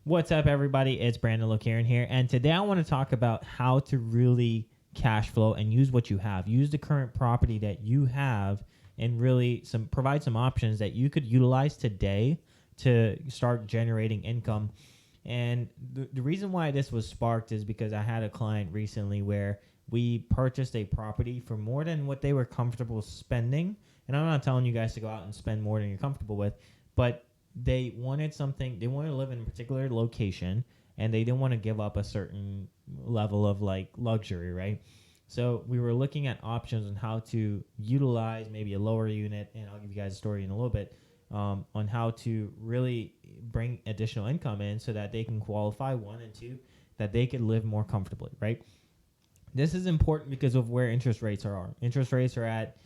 What's up, everybody? It's Brandon Lokaren here, and today I want to talk about how to really cash flow and use what you have. Use the current property that you have and really provide some options that you could utilize today to start generating income. And the reason why this was sparked is because I had a client recently where we purchased a property for more than what they were comfortable spending. And I'm not telling you guys to go out and spend more than you're comfortable with, but they wanted something. They wanted to live in a particular location, and they didn't want to give up a certain level of like luxury, right? So we were looking at options on how to utilize maybe a lower unit, and I'll give you guys a story in a little bit on how to really bring additional income in so that they can qualify, one, and two, that they could live more comfortably, right? This is important because of where interest rates are. Interest rates are at,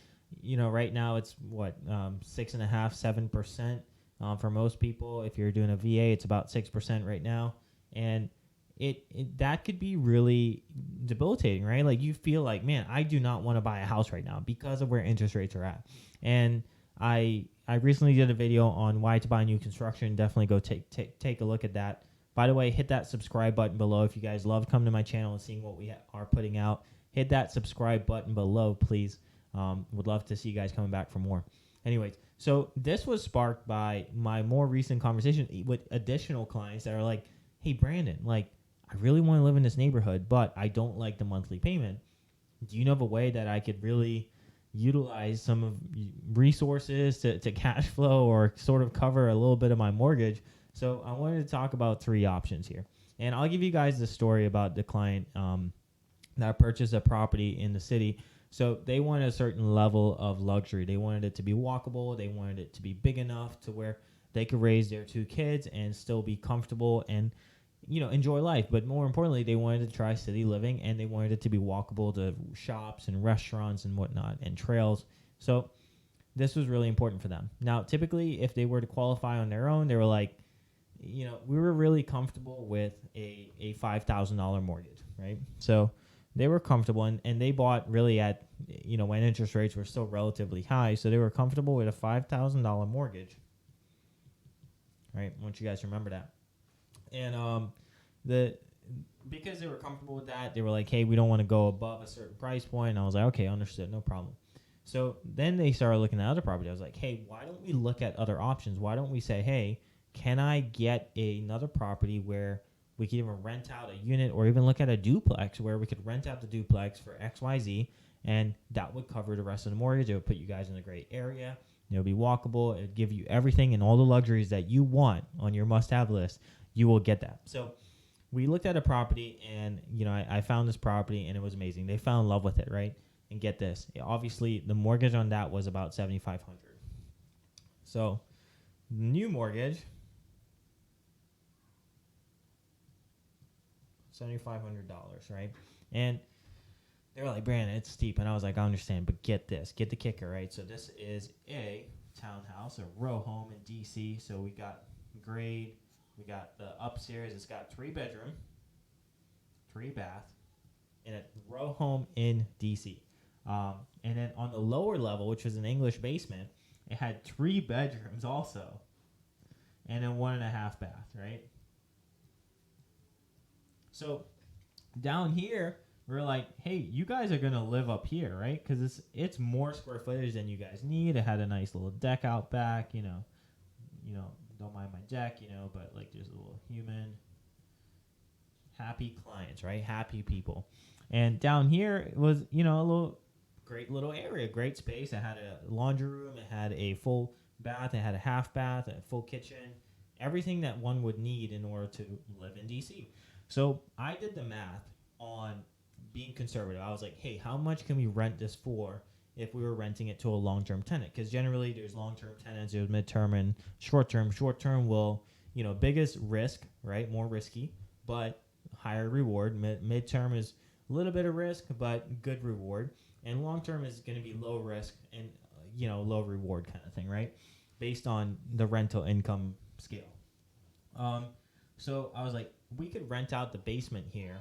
right now it's what, 6.5%, 7%. For most people, if you're doing a VA, it's about 6% right now. And that could be really debilitating, right? Like you feel like, man, I do not want to buy a house right now because of where interest rates are at. And I recently did a video on why to buy new construction. Definitely go take a look at that. By the way, hit that subscribe button below if you guys love coming to my channel and seeing what we are putting out. Hit that subscribe button below, please. Would love to see you guys coming back for more. Anyways, so this was sparked by my more recent conversation with additional clients that are like, hey, Brandon, like, I really want to live in this neighborhood, but I don't like the monthly payment. Do you know of a way that I could really utilize some of resources to cash flow or sort of cover a little bit of my mortgage? So I wanted to talk about three options here. And I'll give you guys the story about the client that purchased a property in the city. So they wanted a certain level of luxury. They wanted it to be walkable. They wanted it to be big enough to where they could raise their two kids and still be comfortable and, enjoy life. But more importantly, they wanted to try city living, and they wanted it to be walkable to shops and restaurants and whatnot and trails. So this was really important for them. Now, typically, if they were to qualify on their own, they were like, we were really comfortable with a $5,000 mortgage, right? So they were comfortable, and they bought really at, when interest rates were still relatively high. So they were comfortable with a $5,000 mortgage, right? I want you guys to remember that. And because they were comfortable with that, they were like, hey, we don't want to go above a certain price point. And I was like, okay, understood, no problem. So then they started looking at other property. I was like, hey, why don't we look at other options? Why don't we say, hey, can I get another property where we could even rent out a unit, or even look at a duplex where we could rent out the duplex for XYZ, and that would cover the rest of the mortgage. It would put you guys in a great area. It would be walkable. It would give you everything and all the luxuries that you want on your must-have list. You will get that. So we looked at a property, and I found this property, and it was amazing. They fell in love with it, right? And get this. Obviously, the mortgage on that was about $7,500. So new mortgage, $7,500, right? And they were like, Brandon, it's steep. And I was like, I understand, but get this. Get the kicker, right? So this is a townhouse, a row home in D.C. So we got grade. We got the upstairs. It's got 3 bedroom, 3 bath, and a row home in D.C. And then on the lower level, which was an English basement, it had 3 bedrooms also, and then 1.5 bath, right? So down here, we're like, hey, you guys are going to live up here, right? Because it's more square footage than you guys need. It had a nice little deck out back, don't mind my deck, but like there's a little human. Happy clients, right? Happy people. And down here was, a great little area, great space. It had a laundry room. It had a full bath. It had a half bath, a full kitchen, everything that one would need in order to live in D.C. So I did the math on being conservative. I was like, hey, how much can we rent this for if we were renting it to a long-term tenant? Because generally there's long-term tenants, there's mid-term and short-term. Short-term will, biggest risk, right? More risky, but higher reward. Mid-term is a little bit of risk, but good reward. And long-term is going to be low risk and, low reward kind of thing, right? Based on the rental income scale. So I was like, we could rent out the basement here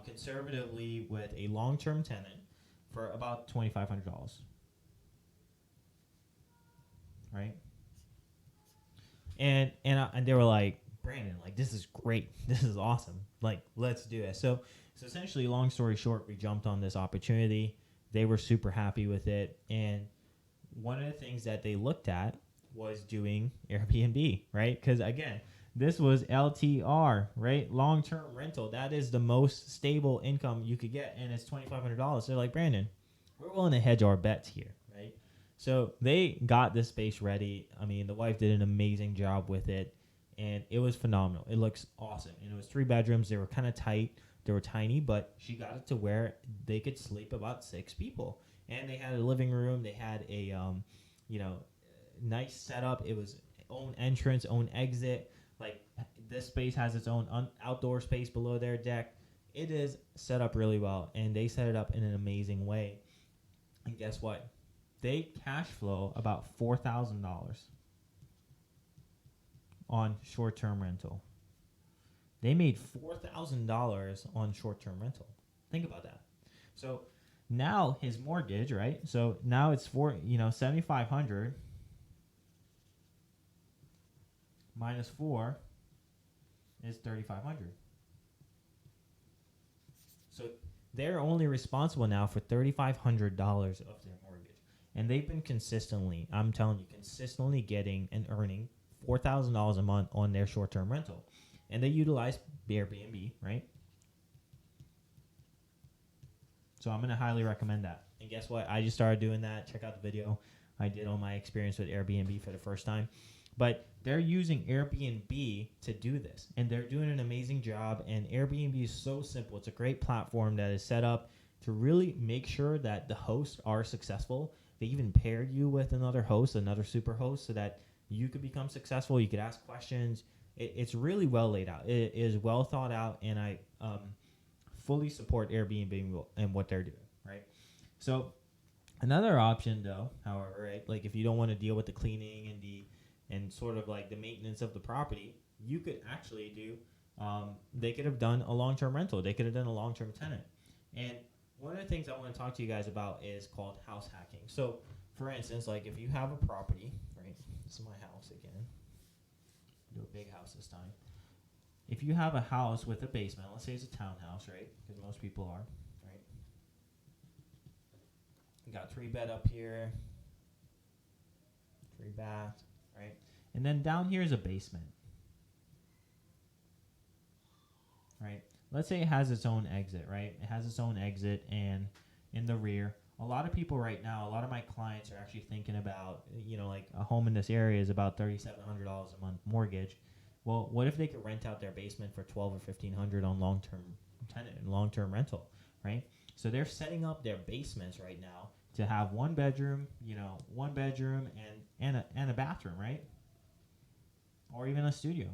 conservatively with a long-term tenant for about $2,500, right? And they were like, Brandon, like, this is great. This is awesome. Like, let's do it. So essentially, long story short, we jumped on this opportunity. They were super happy with it. And one of the things that they looked at was doing Airbnb, right? Because again, this was LTR, right? Long-term rental. That is the most stable income you could get, and it's $2,500. They're like, Brandon, we're willing to hedge our bets here, right? So they got this space ready. I mean, the wife did an amazing job with it, and it was phenomenal. It looks awesome. And it was 3 bedrooms. They were kind of tight. They were tiny, but she got it to where they could sleep about 6 people. And they had a living room. They had a, nice setup. It was own entrance, own exit. Like, this space has its own outdoor space below their deck. It is set up really well, and they set it up in an amazing way. And guess what? They cash flow about $4,000 on short-term rental. They made $4,000 on short-term rental. Think about that. So now his mortgage, right? So now it's $7,500 minus 4 is $3,500. So they're only responsible now for $3,500 of their mortgage. And they've been consistently, I'm telling you, consistently getting and earning $4,000 a month on their short-term rental. And they utilize Airbnb, right? So I'm going to highly recommend that. And guess what? I just started doing that. Check out the video I did on my experience with Airbnb for the first time. But they're using Airbnb to do this, and they're doing an amazing job. And Airbnb is so simple. It's a great platform that is set up to really make sure that the hosts are successful. They even paired you with another host, another super host, so that you could become successful. You could ask questions. It's really well laid out. It is well thought out, and I fully support Airbnb and what they're doing, right? So another option, though, however, right, like if you don't want to deal with the cleaning and sort of like the maintenance of the property, you could actually do, they could have done a long-term rental. They could have done a long-term tenant. And one of the things I want to talk to you guys about is called house hacking. So, for instance, like if you have a property, right? This is my house again. Do a big house this time. If you have a house with a basement, let's say it's a townhouse, right? Because most people are, right? You got 3 bed up here, 3 bath, right? And then down here is a basement, right? Let's say it has its own exit, right? It has its own exit, and in the rear, a lot of people right now, a lot of my clients are actually thinking about, like a home in this area is about $3,700 a month mortgage. Well, what if they could rent out their basement for $1,200 or $1,500 on long-term tenant and long-term rental, right? So they're setting up their basements right now to have 1 bedroom, and a bathroom, right? Or even a studio.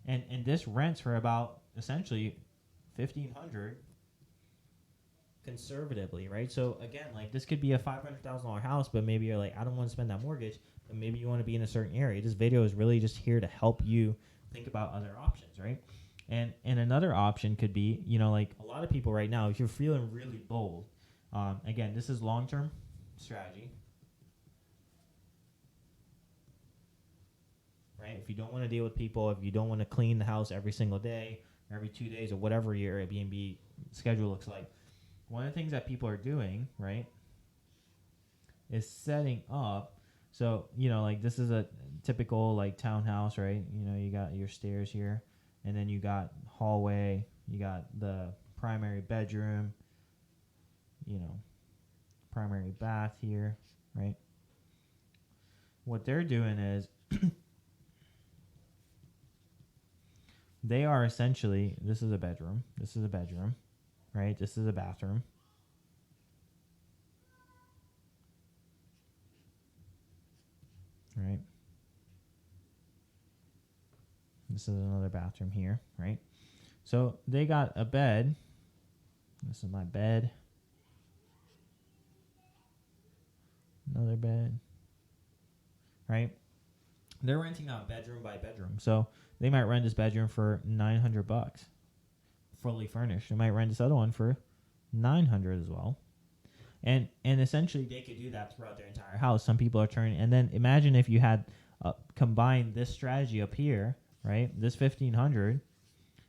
And this rents for about essentially $1,500 conservatively, right? So again, like this could be a $500,000 house, but maybe you're like, I don't want to spend that mortgage, but maybe you want to be in a certain area. This video is really just here to help you think about other options, right? And another option could be, like a lot of people right now, if you're feeling really bold, again, this is long-term strategy, right? If you don't want to deal with people, if you don't want to clean the house every single day, every 2 days, or whatever your Airbnb schedule looks like, one of the things that people are doing, right, is setting up. So, like this is a typical like townhouse, right? You got your stairs here, and then you got hallway, you got the primary bedroom, primary bath here, right? What they're doing is they are essentially, this is a bedroom, right? This is a bathroom. Right? This is another bathroom here, right? So they got a bed. This is my bed. Another bed. Right? They're renting out bedroom by bedroom. So they might rent this bedroom for $900, fully furnished. They might rent this other one for $900 as well. And essentially they could do that throughout their entire house. Some people are turning, and then imagine if you had combine this strategy up here, right? This 1500,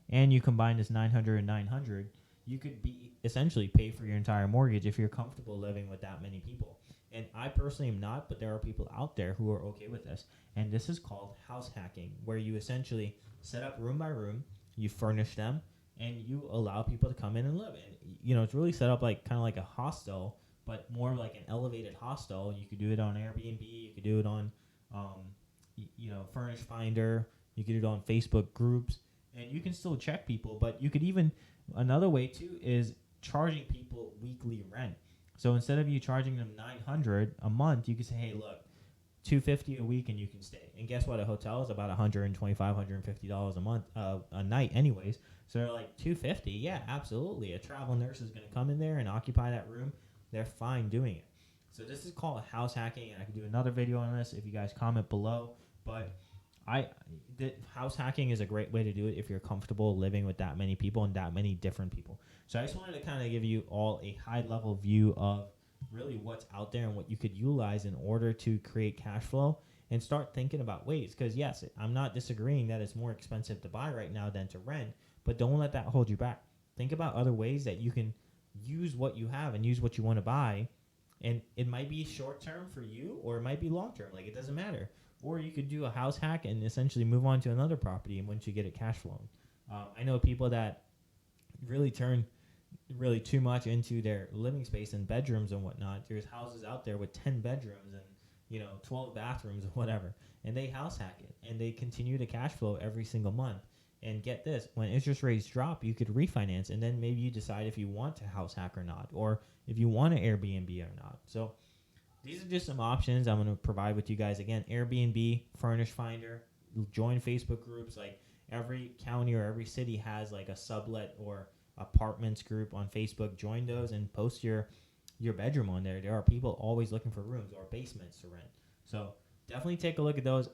and you combine this 900 and 900, you could be essentially pay for your entire mortgage if you're comfortable living with that many people. And I personally am not, but there are people out there who are okay with this. And this is called house hacking, where you essentially set up room by room, you furnish them, and you allow people to come in and live. And it's really set up like kind of like a hostel, but more like an elevated hostel. You could do it on Airbnb, you could do it on, Furnish Finder, you could do it on Facebook groups, and you can still check people. But you could even another way too is charging people weekly rent. So instead of you charging them $900 a month, you can say, hey, look, $250 a week and you can stay. And guess what? A hotel is about $125, $150 a month, a night, anyways. So they're like $250. Yeah, absolutely. A travel nurse is going to come in there and occupy that room. They're fine doing it. So this is called house hacking, and I can do another video on this if you guys comment below. But house hacking is a great way to do it if you're comfortable living with that many people and that many different people. So I just wanted to kind of give you all a high level view of really what's out there and what you could utilize in order to create cash flow and start thinking about ways. Because yes, I'm not disagreeing that it's more expensive to buy right now than to rent, but don't let that hold you back. Think about other ways that you can use what you have and use what you want to buy. And it might be short term for you, or it might be long term. Like, it doesn't matter. Or you could do a house hack and essentially move on to another property and once you get it cash flowing. I know people that really turn really too much into their living space and bedrooms and whatnot. There's houses out there with 10 bedrooms and 12 bathrooms or whatever, and they house hack it and they continue to cash flow every single month. And get this, when interest rates drop, you could refinance, and then maybe you decide if you want to house hack or not, or if you want an Airbnb or not. So these are just some options I'm going to provide with you guys. Again, Airbnb, Furnish Finder, join Facebook groups. Like every county or every city has like a sublet or apartments group on Facebook. Join those and post your bedroom on there. There are people always looking for rooms or basements to rent. So definitely take a look at those.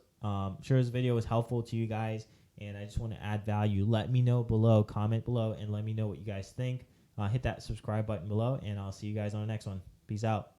Sure this video was helpful to you guys, and I just want to add value. Let me know below, comment below, and let me know what you guys think. Hit that subscribe button below, and I'll see you guys on the next one. Peace out.